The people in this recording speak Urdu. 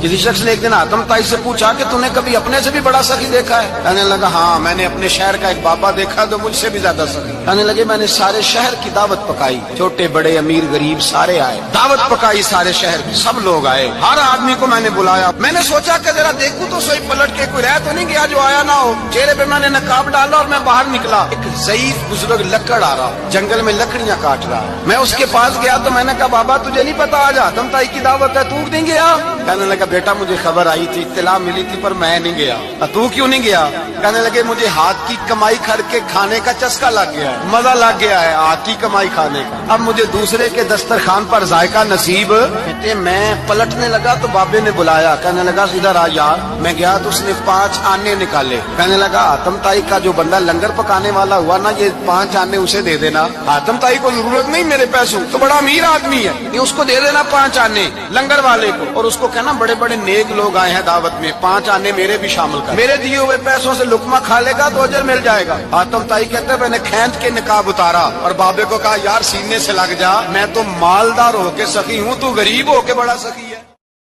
کسی شخص نے ایک دن آتم تائی سے پوچھا کہ تُو نے کبھی اپنے سے بھی بڑا سخی دیکھا ہے؟ کہنے لگا ہاں، میں نے اپنے شہر کا ایک بابا دیکھا تو مجھ سے بھی زیادہ سخی۔ کہنے لگے میں نے سارے شہر کی دعوت پکائی، چھوٹے بڑے امیر غریب سارے آئے، دعوت پکائی سارے شہر کی، سب لوگ آئے، ہر آدمی کو میں نے بلایا۔ میں نے سوچا کہ ذرا دیکھوں تو صحیح پلٹ کے کوئی رہ تو نہیں گیا جو آیا نہ ہو۔ چہرے پہ میں نے نقاب ڈالا اور میں باہر نکلا، ایک ضعیف بزرگ لکڑ آ رہا، جنگل میں لکڑیاں کاٹ رہا۔ میں اس کے پاس گیا تو میں نے کہا بابا تجھے نہیں پتا آج آتم تائی کی دعوت ہے، تو نہیں گیا؟ کہنے لگا بیٹا مجھے خبر آئی تھی، اطلاع ملی تھی، پر میں نہیں گیا۔ تو کیوں نہیں گیا؟ کہنے لگے مجھے ہاتھ کی کمائی کر کے کھانے کا چسکا لگ گیا ہے، مزہ لگ گیا ہے ہاتھ کی کمائی کھانے کا، اب مجھے دوسرے کے دسترخوان پر ذائقہ نصیب۔ کہتے میں پلٹنے لگا تو بابے نے بلایا، کہنے لگا ادھر آ یار۔ میں گیا تو اس نے 5 آنے نکالے، کہنے لگا آتم تائی کا جو بندہ لنگر پکانے والا ہوا نا، یہ 5 آنے اسے دے دینا، آتم تائی کو ضرورت نہیں میرے پیسوں، تو بڑا امیر آدمی ہے، یہ اس کو دے دینا 5 آنے لنگر والے کو، اور اس کو کہنا بڑے بڑے نیک لوگ آئے ہیں دعوت میں، 5 آنے میرے بھی شامل کر، میرے دیے ہوئے پیسوں سے لقمہ کھا لے گا تو اجر مل جائے گا۔ آتم تائی کہتے ہیں میں نے کھینچ کے نقاب اتارا اور بابے کو کہا یار سینے سے لگ جا، میں تو مالدار ہو کے سخی ہوں، تو غریب ہو کے بڑا سخی۔